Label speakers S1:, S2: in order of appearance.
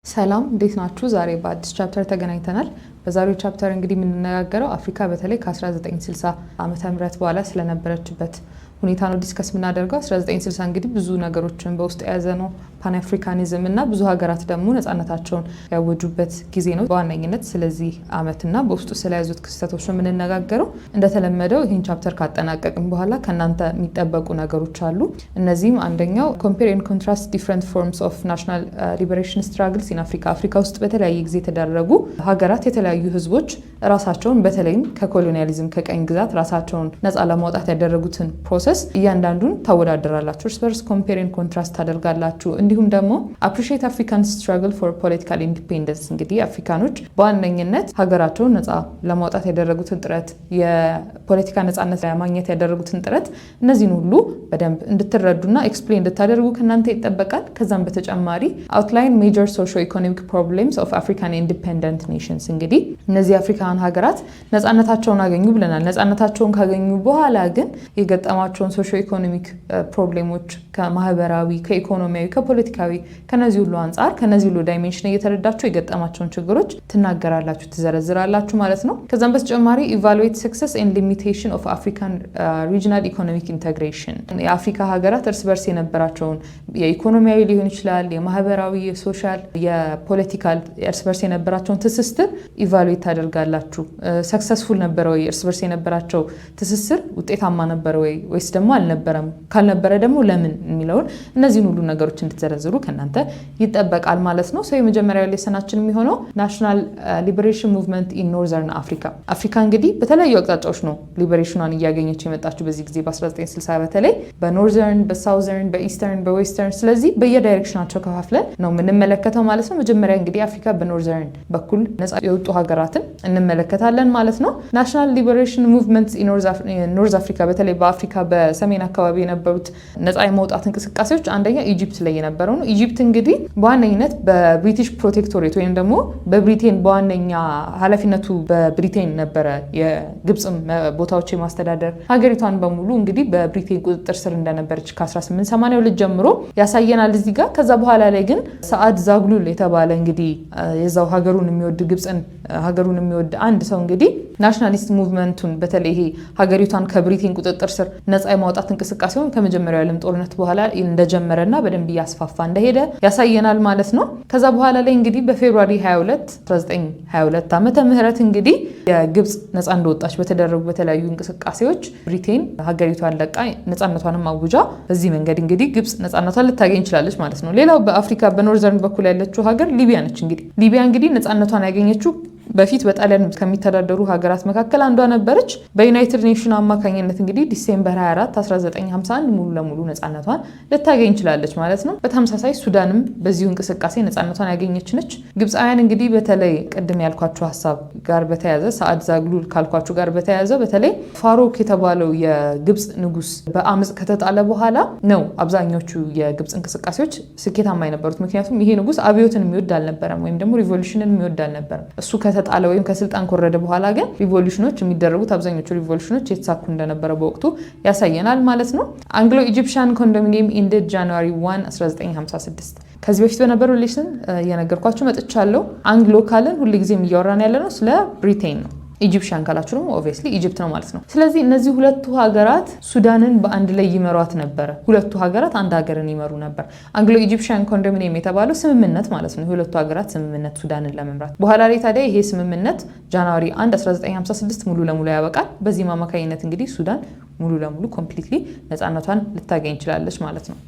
S1: ሰላም እንዴት ናችሁ? ዛሬ በአዲስ ቻፕተር ተገናኝተናል። በዛሬው ቻፕተር እንግዲህ የምንነጋገረው አፍሪካ በተለይ ከ1960 ዓመተ ምህረት በኋላ ስለነበረችበት ሁኔታ ነው ዲስከስ የምናደርገው። 1960 እንግዲህ ብዙ ነገሮችን በውስጥ የያዘ ነው። ፓን አፍሪካኒዝም እና ብዙ ሀገራት ደግሞ ነፃነታቸውን ያወጁበት ጊዜ ነው በዋነኝነት። ስለዚህ አመትና በውስጡ ስለያዙት ክስተቶች ነው የምንነጋገረው። እንደተለመደው ይህን ቻፕተር ካጠናቀቅን በኋላ ከእናንተ የሚጠበቁ ነገሮች አሉ። እነዚህም አንደኛው ኮምፔር ኤንድ ኮንትራስት ዲፍረንት ፎርምስ ኦፍ ናሽናል ሊበሬሽን ስትራግልስ ኢን አፍሪካ። አፍሪካ ውስጥ በተለያየ ጊዜ የተደረጉ ሀገራት የተለያዩ ህዝቦች ራሳቸውን በተለይም ከኮሎኒያሊዝም ከቀኝ ግዛት ራሳቸውን ነፃ ለማውጣት ያደረጉትን ፕሮሰስ እያንዳንዱን ታወዳደራላችሁ፣ እርስ በርስ ኮምፔር ኤንድ ኮንትራስት ታደርጋላችሁ። እንዲሁም ደግሞ አፕሪሺየት አፍሪካን ስትራግል ፎር ፖለቲካል ኢንዲፔንደንስ። እንግዲህ አፍሪካኖች በዋነኝነት ሀገራቸውን ነፃ ለማውጣት ያደረጉትን ጥረት፣ የፖለቲካ ነፃነት ለማግኘት ያደረጉትን ጥረት፣ እነዚህን ሁሉ በደንብ እንድትረዱና ኤክስፕሌን እንድታደርጉ ከእናንተ ይጠበቃል። ከዛም በተጨማሪ አውትላይን ሜጀር ሶሾ ኢኮኖሚክ ፕሮብሌምስ ኦፍ አፍሪካን ኢንዲፔንደንት ኔሽንስ። እንግዲህ እነዚህ አፍሪካን ሀገራት ነፃነታቸውን አገኙ ብለናል። ነፃነታቸውን ካገኙ በኋላ ግን የገጠማቸውን ሶሾ ኢኮኖሚክ ፕሮብሌሞች ከማህበራዊ፣ ከኢኮኖሚያዊ፣ ከፖለቲካዊ ከነዚህ ሁሉ አንጻር ከነዚህ ሁሉ ዳይሜንሽን እየተረዳችሁ የገጠማቸውን ችግሮች ትናገራላችሁ፣ ትዘረዝራላችሁ ማለት ነው። ከዛም በተጨማሪ ኢቫሉዌት ሰክሰስ ኤንድ ሊሚቴሽን ኦፍ አፍሪካን ሪጂናል ኢኮኖሚክ ኢንተግሬሽን። የአፍሪካ ሀገራት እርስ በርስ የነበራቸውን የኢኮኖሚያዊ ሊሆን ይችላል፣ የማህበራዊ፣ የሶሻል፣ የፖለቲካል እርስ በርስ የነበራቸውን ትስስር ኢቫሉዌት ታደርጋላችሁ። ሰክሰስፉል ነበረ ወይ? እርስ በርስ የነበራቸው ትስስር ውጤታማ ነበረ ወይ ወይስ ደግሞ አልነበረም? ካልነበረ ደግሞ ለምን የሚለውን እነዚህን ሁሉ ነገሮች እንድትዘረዝሩ ከእናንተ ይጠበቃል ማለት ነው። ሰው የመጀመሪያው ሌሰናችን የሚሆነው ናሽናል ሊበሬሽን ሙቭመንት ኢን ኖርዘርን አፍሪካ። አፍሪካ እንግዲህ በተለያዩ አቅጣጫዎች ነው ሊበሬሽኗን እያገኘች የመጣችው በዚህ ጊዜ በ1960 በተለይ በኖርዘርን፣ በሳውዘርን፣ በኢስተርን፣ በዌስተርን። ስለዚህ በየዳይሬክሽናቸው ከፋፍለን ነው የምንመለከተው ማለት ነው። መጀመሪያ እንግዲህ አፍሪካ በኖርዘርን በኩል ነፃ የወጡ ሀገራትን እንመለከታለን ማለት ነው። ናሽናል ሊበሬሽን ሙቭመንት ኢን ኖርዝ አፍሪካ በተለይ በአፍሪካ በሰሜን አካባቢ የነበሩት ነፃ የመውጣት እንቅስቃሴዎች አንደኛ ኢጂፕት ላይ የነበረው ነው። ኢጂፕት እንግዲህ በዋነኝነት በብሪቲሽ ፕሮቴክቶሬት ወይም ደግሞ በብሪቴን በዋነኛ ኃላፊነቱ በብሪቴን ነበረ የግብፅም ቦታዎች የማስተዳደር ሀገሪቷን በሙሉ እንግዲህ በብሪቴን ቁጥጥር ስር እንደነበረች ከ1882 ጀምሮ ያሳየናል እዚህ ጋር። ከዛ በኋላ ላይ ግን ሰዓድ ዛግሉል የተባለ እንግዲህ የዛው ሀገሩን የሚወድ ግብፅን ሀገሩን የሚወድ አንድ ሰው እንግዲህ ናሽናሊስት ሙቭመንቱን በተለይ ይሄ ሀገሪቷን ከብሪቴን ቁጥጥር ስር ነፃ የማውጣት እንቅስቃሴውን ከመጀመሪያው የዓለም ጦርነት በኋላ እንደጀመረና በደንብ እያስፋፋ እንደሄደ ያሳየናል ማለት ነው። ከዛ በኋላ ላይ እንግዲህ በፌብሩዋሪ 1922 ዓመተ ምህረት እንግዲህ የግብፅ ነፃ እንደወጣች በተደረጉ በተለያዩ እንቅስቃሴዎች ብሪቴን ሀገሪቷን ለቃ ነፃነቷንም አውጃ በዚህ መንገድ እንግዲህ ግብፅ ነፃነቷን ልታገኝ ይችላለች ማለት ነው። ሌላው በአፍሪካ በኖርዘርን በኩል ያለችው ሀገር ሊቢያ ነች። እንግዲህ ሊቢያ እንግዲህ ነፃነቷን ያገኘችው በፊት በጣሊያን ከሚተዳደሩ ሀገራት መካከል አንዷ ነበረች። በዩናይትድ ኔሽን አማካኝነት እንግዲህ ዲሴምበር 24 1951 ሙሉ ለሙሉ ነፃነቷን ልታገኝ ይችላለች ማለት ነው። በተመሳሳይ ሱዳንም በዚሁ እንቅስቃሴ ነፃነቷን ያገኘች ነች። ግብፃውያን እንግዲህ በተለይ ቅድም ያልኳቸው ሀሳብ ጋር በተያያዘ ሰዓድ ዛግሉል ካልኳቸው ጋር በተያያዘ በተለይ ፋሮክ የተባለው የግብፅ ንጉስ በአመፅ ከተጣለ በኋላ ነው አብዛኞቹ የግብፅ እንቅስቃሴዎች ስኬታማ የነበሩት። ምክንያቱም ይሄ ንጉስ አብዮትን የሚወድ አልነበረም ወይም ደግሞ ሪቮሉሽንን የሚወድ አልነበረም። እሱ ከተጣለ ወይም ከስልጣን ከወረደ በኋላ ግን ሪቮሉሽኖች የሚደረጉት አብዛኞቹ ሪቮሉሽኖች የተሳኩ እንደነበረ በወቅቱ ያሳየናል ማለት ነው። አንግሎ ኢጂፕሽያን ኮንዶሚኒየም ኢንድድ ጃንዋሪ 1 1956። ከዚህ በፊት በነበረው ሌሰን እየነገርኳችሁ መጥቻለሁ። አንግሎ ካልን ሁልጊዜም እያወራን ያለ ነው ስለ ብሪቴን ነው። ኢጂፕሽያን ካላችሁ ደግሞ ኦብቪየስሊ ኢጂፕት ነው ማለት ነው። ስለዚህ እነዚህ ሁለቱ ሀገራት ሱዳንን በአንድ ላይ ይመሯት ነበረ። ሁለቱ ሀገራት አንድ ሀገርን ይመሩ ነበር። አንግሎ ኢጂፕሽያን ኮንዶሚኒየም የተባለው ስምምነት ማለት ነው፣ የሁለቱ ሀገራት ስምምነት ሱዳንን ለመምራት። በኋላ ላይ ታዲያ ይሄ ስምምነት ጃንዋሪ 1 1956 ሙሉ ለሙሉ ያበቃል። በዚህም አማካኝነት እንግዲህ ሱዳን ሙሉ ለሙሉ ኮምፕሊትሊ ነፃነቷን ልታገኝ ይችላለች ማለት ነው።